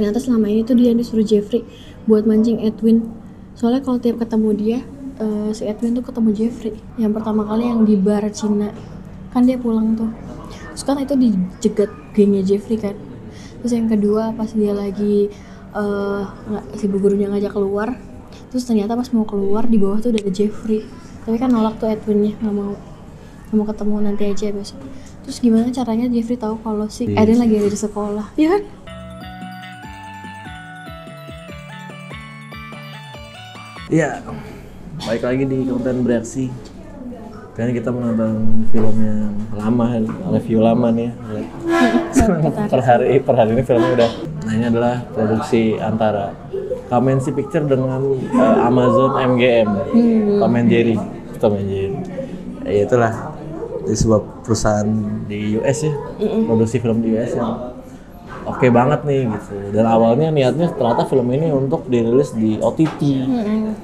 ternyata selama ini tuh dia disuruh Jeffrey buat mancing Edwin. Soalnya kalau tiap ketemu dia, si Edwin tuh ketemu Jeffrey. Yang pertama kali yang di bar Cina, kan dia pulang tuh. Terus kan itu dijegat gengnya Jeffrey kan. Terus yang kedua pas dia lagi si bu gurunya ngajak keluar, terus ternyata pas mau keluar di bawah tuh udah ada Jeffrey. Tapi kan nolak tuh Edwinnya, nggak mau ketemu, nanti aja besok. Terus gimana caranya Jeffrey tahu kalau si Edwin lagi ada di sekolah, ya kan? Iya, balik lagi di konten bereaksi. Kan kita menonton film yang lama, review lama nih. per hari ini filmnya udah. Nah, ini adalah produksi antara Kamensi Picture dengan Amazon MGM, Tom and Jerry. Ya itulah, di sebuah perusahaan di US ya, produksi film di US yang oke banget nih gitu. Dan awalnya niatnya ternyata film ini untuk dirilis di OTT.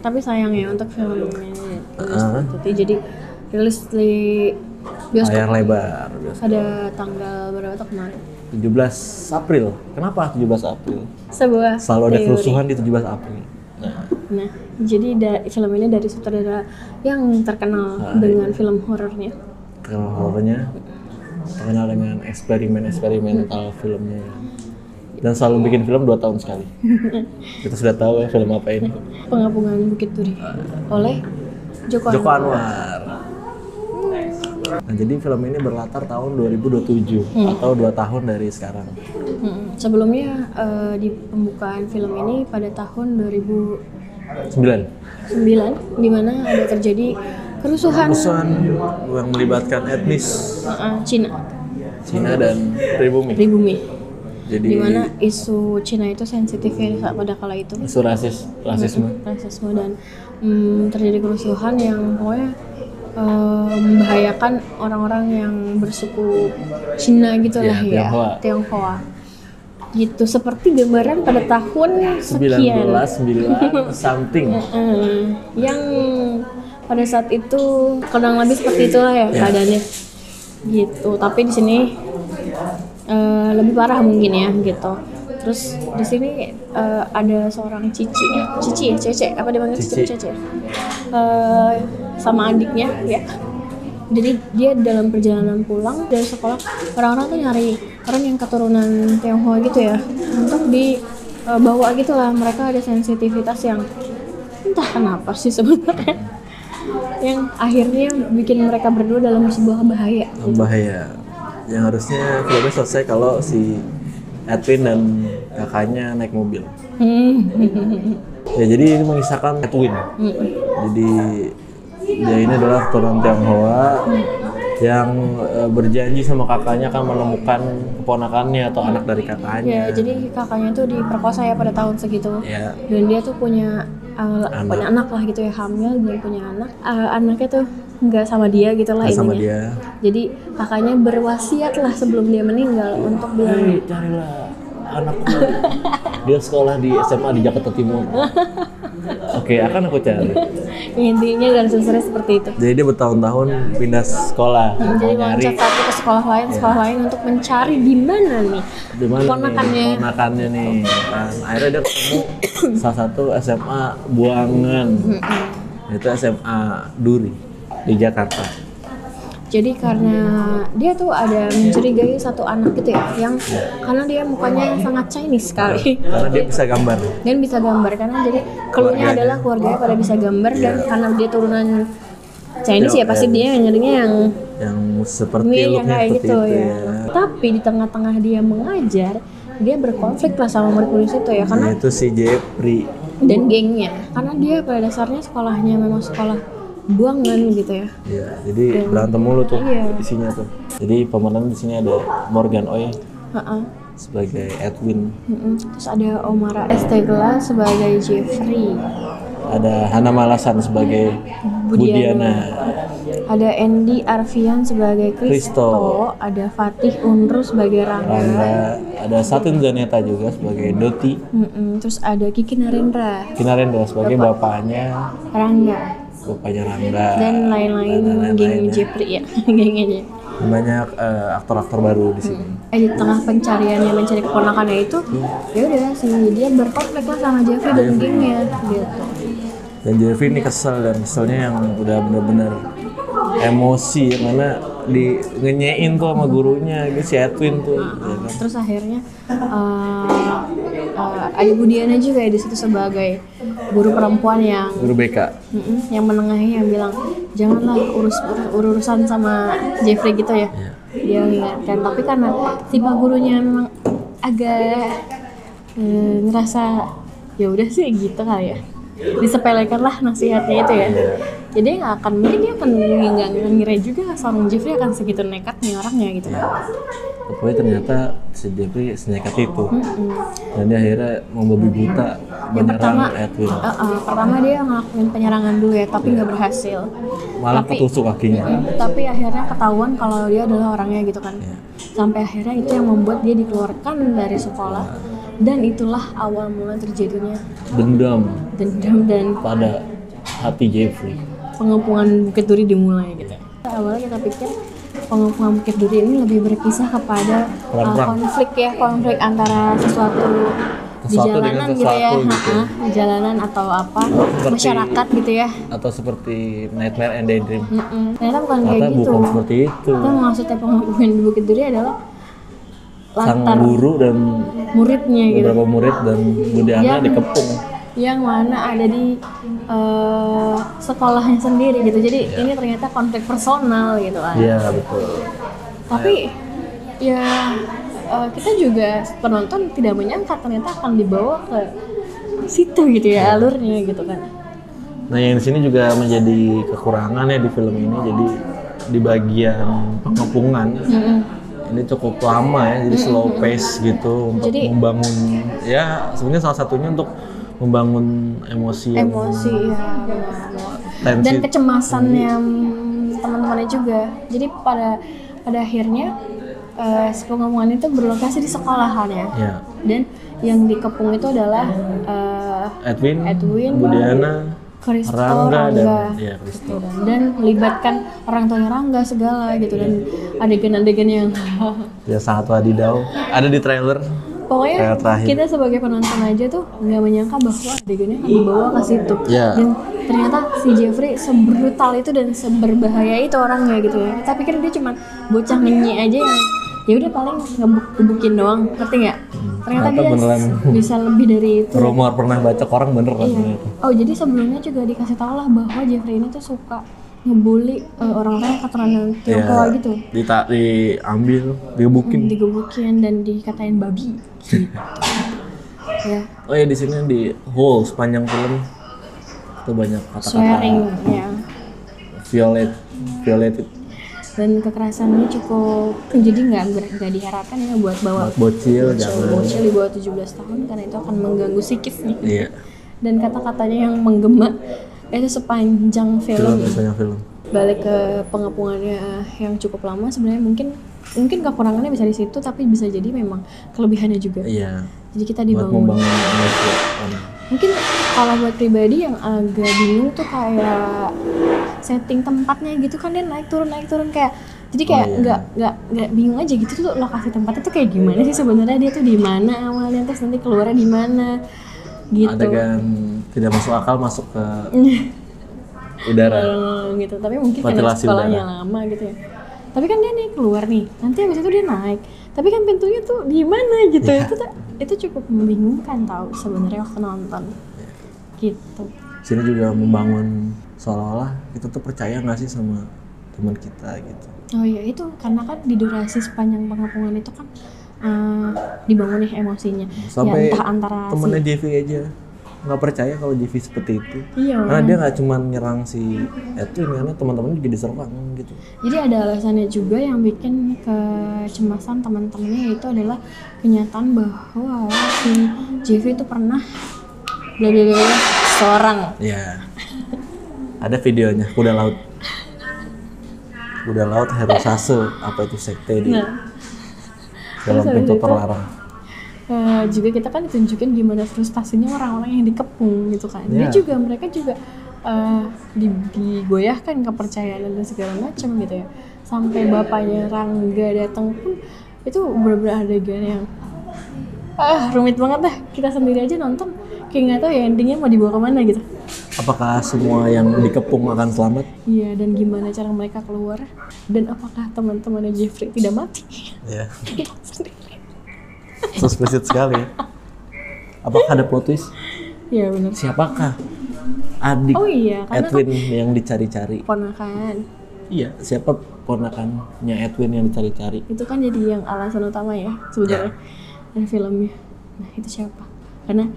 Tapi sayangnya untuk film ini OTT, jadi rilis di bioskop layar lebar. ada tanggal berapa tuh kemarin? 17 April. Kenapa 17 April? Sebuah Selalu ada teori. kerusuhan di 17 April. Nah, jadi film ini dari sutradara yang terkenal dengan film horornya. Terkenal horornya, terkenal dengan eksperimental filmnya. Dan selalu bikin film 2 tahun sekali. Kita sudah tahu ya film apa ini. Pengapungan Bukit Duri oleh Joko Anwar. Nah, jadi film ini berlatar tahun 2027 atau 2 tahun dari sekarang. Sebelumnya di pembukaan film ini pada tahun 2009 di mana ada terjadi kerusuhan yang melibatkan etnis Cina dan pribumi. Jadi di mana isu Cina itu sensitif ya pada kala itu. Isu rasisme dan terjadi kerusuhan yang pokoknya membahayakan orang-orang yang bersuku Cina gitu lah ya, Tionghoa. Gitu, seperti gambaran pada tahun sekian 1909 something yang pada saat itu kurang lebih seperti itulah ya keadaannya gitu. Tapi di sini lebih parah mungkin ya gitu. Terus di sini ada seorang Cici apa dipanggil Cici sama adiknya ya. Jadi dia dalam perjalanan pulang dari sekolah, orang-orang tuh nyari orang yang keturunan Tionghoa gitu ya untuk dibawa gitu lah. Mereka ada sensitivitas yang entah kenapa sih sebenarnya yang akhirnya bikin mereka berdua dalam sebuah bahaya. Yang harusnya filmnya selesai kalau si Edwin dan kakaknya naik mobil. Ya, jadi ini mengisahkan Edwin. Jadi dia ini adalah keturunan Tionghoa yang berjanji sama kakaknya akan menemukan keponakannya atau anak dari kakaknya. Ya, jadi kakaknya tuh diperkosa ya pada tahun segitu. Ya. Dan dia tuh punya anak lah gitu ya, hamil dan punya anak. Anaknya tuh nggak sama dia gitu lah sama ininya. dia. Jadi kakaknya berwasiat lah sebelum dia meninggal untuk bilang, carilah anakku. Dia sekolah di SMA di Jakarta Timur. Oke, akan aku cari. Intinya dan sebenarnya seperti itu. Jadi dia bertahun-tahun pindah sekolah. Jadi loncat satu ke sekolah lain untuk mencari di mana nih ponakannya nih. Kan akhirnya dia ketemu salah satu SMA Buangan. Itu SMA Duri di Jakarta. Jadi karena dia tuh ada mencurigai satu anak gitu ya, yang karena dia mukanya sangat Chinese sekali. Karena dia bisa gambar. Dan bisa gambar, karena jadi keluarnya adalah keluarganya pada bisa gambar dan karena dia turunan Chinese ya pasti dia nyarinya yang seperti looknya kayak gitu ya. Tapi di tengah-tengah dia mengajar, dia berkonflik lah sama murid-murid itu ya, karena itu si Jeffrey dan gengnya, karena dia pada dasarnya sekolahnya memang sekolah buangan gitu ya. Iya, jadi berantem mulu tuh isinya tuh. Jadi pemeran di sini ada Morgan Oy sebagai Edwin. Terus ada Omara Estegla sebagai Jeffrey. Ada Hana Malasan sebagai Budiana. Ada Andy Arfian sebagai Kristo. Ada Fatih Unru sebagai Rangga. Ada Satin Zaneta juga sebagai Doti. Terus ada Kiki Narendra sebagai bapaknya Rangga dan lain-lain geng Jeffrey ya. Gengnya banyak aktor-aktor baru di sini. Di tengah pencariannya mencari keponakannya itu, ya udah sih dia berkonflik lah sama Jeffrey dan gengnya gitu. Dan Jeffrey ini kesel, dan keselnya yang udah bener-bener emosi karena ngenyein tuh sama gurunya gitu, si Edwin tuh. Ya kan? Terus akhirnya ada Budiana juga ya di situ sebagai guru perempuan yang Guru BK. Yang menengahi, yang bilang janganlah urusan sama Jeffrey gitu ya. Dia mengingatkan, tapi karena tipe gurunya memang agak ngerasa ya udah sih gitu kali ya, disepelekan lah nasihatnya itu ya. Jadi nggak akan, mungkin dia akan nggak ngira juga seorang Jeffrey akan segitu nekatnya orangnya gitu kan. Tapi ternyata si Jeffrey senekat itu. Dan dia akhirnya membabi buta menyerang Edwin. Pertama dia ngelakuin penyerangan dulu ya, tapi nggak berhasil. Malah ketusuk kakinya. Tapi akhirnya ketahuan kalau dia adalah orangnya gitu kan. Sampai akhirnya itu yang membuat dia dikeluarkan dari sekolah. Dan itulah awal mula terjadinya dendam dan pada hati Jeffrey. Pengepungan Bukit Duri dimulai gitu. Awalnya kita pikir pengepungan Bukit Duri ini lebih berkisah kepada konflik antara sesuatu di jalanan gitu ya, di jalanan atau apa, masyarakat gitu ya. Atau seperti Nightmare and Daydream. Ternyata bukan kayak gitu. Bukan seperti itu. Kan maksudnya pengepungan di Bukit Duri adalah sang guru dan muridnya gitu. Beberapa murid dan Budiana dikepung. Yang mana ada di sekolahnya sendiri gitu. Jadi ini ternyata konflik personal gitu kan. Iya betul. Tapi ya kita juga penonton tidak menyangka ternyata akan dibawa ke situ gitu ya alurnya gitu kan. Nah yang di sini juga menjadi kekurangan ya di film ini. Jadi di bagian pengepungan ini cukup lama ya, jadi slow pace gitu untuk membangun ya sebenarnya salah satunya untuk membangun emosi ya, dan kecemasannya teman-temannya juga. Jadi pada akhirnya pengepungan itu berlokasi di sekolahan ya. Dan yang dikepung itu adalah Edwin, Budiana, Kristo, Rangga. Dan melibatkan orang tuanya Rangga segala gitu, dan adegan-adegan yang ya sangat wadidaw ada di trailer. Pokoknya kita sebagai penonton aja tuh nggak menyangka bahwa adegannya akan dibawa ke situ. Dan ternyata si Jeffrey sebrutal itu dan seberbahaya itu orangnya gitu ya. Kita pikir dia cuma bocah ngenyi aja yang ya udah paling ngebuk-ngebukin doang, ngerti nggak? Ternyata dia bisa lebih dari itu. Rumor pernah baca orang bener kan? Oh jadi sebelumnya juga dikasih tau lah bahwa Jeffrey ini tuh suka ngebully orang-orang keturunan Tionghoa gitu. Diambil, digebukin dan dikatain babi. Gitu. Ya. Oh ya di sini di whole sepanjang film itu banyak kata-kata swearing ya. Violated. Dan kekerasannya cukup, jadi nggak diharapkan ya buat bocil di bawah 17 tahun karena itu akan mengganggu psikisnya. Dan kata-katanya yang menggema itu sepanjang film. Balik ke pengepungannya yang cukup lama, sebenarnya mungkin kekurangannya bisa di situ, tapi bisa jadi memang kelebihannya juga. Jadi kita dibangun. Mungkin kalau buat pribadi yang agak bingung tuh kayak setting tempatnya gitu kan, dia naik turun kayak, jadi kayak nggak bingung aja gitu tuh lokasi tempatnya tuh kayak gimana sih sebenarnya, dia tuh di mana awalnya terus nanti keluarnya di mana gitu. Adegan tidak masuk akal masuk ke udara gitu, tapi mungkin karena sekolahnya lama gitu ya. Tapi kan dia nih keluar nih, nanti habis itu dia naik, tapi kan pintunya tuh di mana gitu. Itu cukup membingungkan tau sebenarnya waktu nonton gitu. Sini juga membangun seolah-olah kita tuh percaya nggak sih sama teman kita gitu. Oh iya, itu karena kan di durasi sepanjang pengepungan itu kan dibangun nih emosinya. Sampai ya, entah antara temennya Jeffy aja nggak percaya kalau Jeffy seperti itu. Karena dia nggak cuma nyerang si Edwin, karena teman-temannya juga diserang gitu. Jadi ada alasannya juga yang bikin kecemasan teman-temannya, itu adalah kenyataan bahwa si Jeffy itu pernah bla bla bla seorang. Iya. Ada videonya kuda laut Herosase, apa itu sekte di dalam pintu terlarang. Juga kita kan ditunjukin gimana frustasinya orang-orang yang dikepung gitu kan. Mereka juga digoyahkan kepercayaan dan segala macam gitu ya. sampai bapaknya Rangga datang pun itu benar-benar adegan yang rumit banget dah. Kita sendiri aja nonton kayak nggak tahu ya endingnya mau dibawa kemana gitu. Apakah semua yang dikepung akan selamat? Iya, dan gimana cara mereka keluar, dan apakah teman-temannya Jeffrey tidak mati? Ya. Kita sendiri. Suspicious sekali. Apakah ada plot twist? Iya benar. Siapakah adik Oh iya, karena Edwin yang dicari-cari? ponakan Iya, siapa ponakannya Edwin yang dicari-cari? itu kan jadi yang alasan utama ya sebenarnya dari filmnya. Nah itu siapa? Karena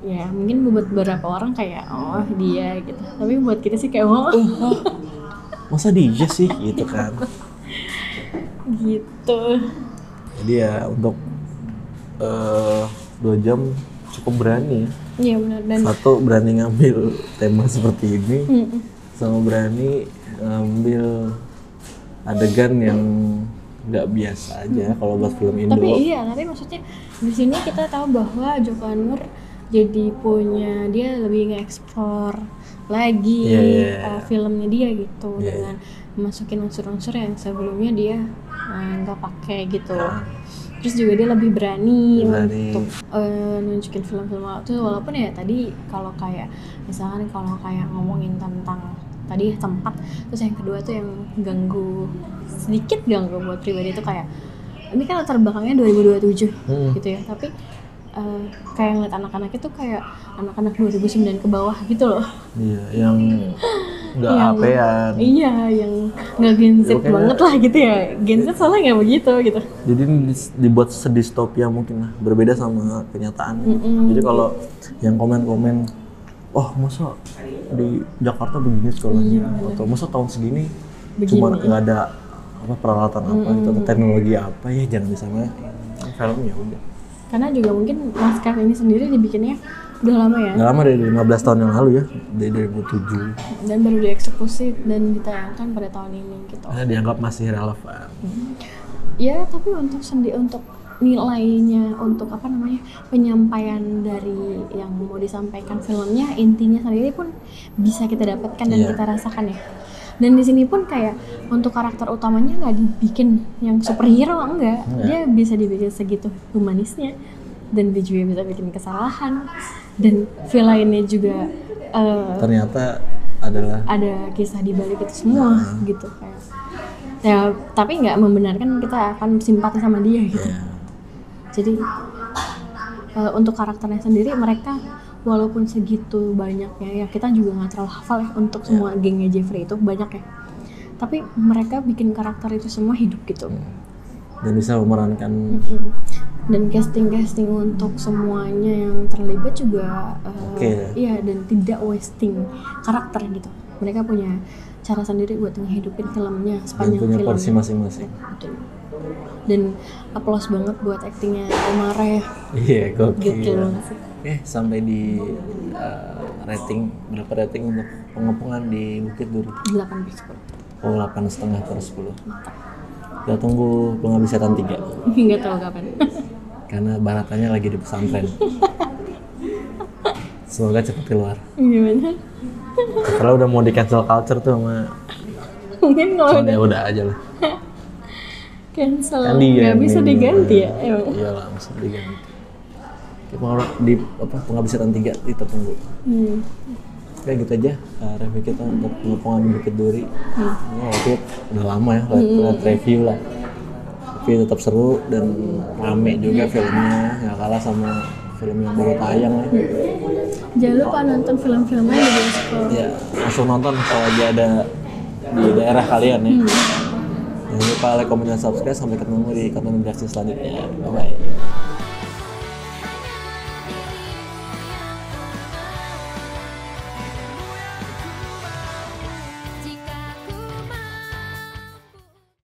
ya mungkin buat beberapa orang kayak oh dia gitu, tapi buat kita sih kayak oh Masa dia sih gitu kan? gitu. Jadi ya untuk 2 jam cukup berani ya. Iya benar. Dan Satu, berani ngambil tema seperti ini, Mm-mm. sama berani ngambil adegan yang nggak biasa aja kalau buat film Indo. tapi maksudnya di sini kita tahu bahwa Joko Anwar jadi punya, dia lebih nge-explore lagi filmnya dia gitu dengan masukin unsur-unsur yang sebelumnya dia nggak pakai gitu. Terus juga dia lebih berani. Untuk nunjukin film-film itu, walaupun ya tadi kalau kayak misalkan kalau kayak ngomongin tentang tadi tempat, terus yang kedua tuh yang sedikit ganggu buat pribadi itu kayak ini kan latar belakangnya 2027 gitu ya, tapi kayak ngeliat anak-anak itu kayak anak-anak 2009 ke bawah gitu loh. Iya, yang nggak apean. Iya, yang nggak Gen Z banget lah gitu ya. Gen Z soalnya nggak begitu gitu. Jadi ini dibuat sedistopia mungkin lah, berbeda sama kenyataan. Jadi kalau yang komen-komen, oh masa di Jakarta begini sekolahnya, atau masa tahun segini cuma nggak ada peralatan apa gitu, atau teknologi apa, ya jangan disamain. Filmnya udah. Karena juga mungkin naskah ini sendiri dibikinnya udah lama ya. Udah lama, dari 15 tahun yang lalu ya, dari 2007. Dan baru dieksekusi dan ditayangkan pada tahun ini gitu. Karena dianggap masih relevan. Ya, tapi untuk nilainya, untuk penyampaian dari yang mau disampaikan filmnya, intinya sendiri pun bisa kita dapatkan dan kita rasakan ya. Dan di sini pun kayak untuk karakter utamanya nggak dibikin yang superhero, enggak. Dia bisa dibikin segitu humanisnya, dan dia juga bisa bikin kesalahan, dan villainnya juga ternyata ada kisah di balik itu semua gitu kayak. Ya, tapi nggak membenarkan kita akan simpati sama dia gitu. Jadi untuk karakternya sendiri, mereka walaupun segitu banyaknya ya, kita juga nggak terlalu hafal ya untuk semua gengnya Jeffrey itu banyak ya, tapi mereka bikin karakter itu semua hidup gitu. Dan bisa memerankan. Dan casting untuk semuanya yang terlibat juga iya, dan tidak wasting karakter gitu. Mereka punya cara sendiri buat ngehidupin filmnya sepanjang punya filmnya. porsi masing-masing. Betul. Dan applause banget buat aktingnya Omar ya. Iya, gokil. Gitu sih. Sampai di rating, berapa rating untuk pengepungan di Bukit Duri? 8/10. Oh, 8,5/10. Kita tunggu Pengabdi Setan 3. Nggak tahu kapan. Karena baratannya lagi di pesantren. Semoga cepat keluar. Gimana? Karena udah mau di cancel culture tuh sama. Mungkin kalau udah aja lah. Cancel. Kan dia nggak bisa diganti ya? Iya lah, bisa diganti. Di Pengabdi Setan 3 kita tunggu. Oke, gitu aja review kita untuk Pengepungan Bukit Duri. Ini waktu udah lama ya, lihat review lah. Tapi tetap seru dan rame juga filmnya, nggak kalah sama film yang baru tayang ya. Jangan lupa nonton film-filmnya di bioskop. Ya, langsung nonton kalau lagi ada di daerah kalian ya. Jangan lupa like, komen, dan subscribe. Sampai ketemu di konten reaksi selanjutnya. Bye-bye.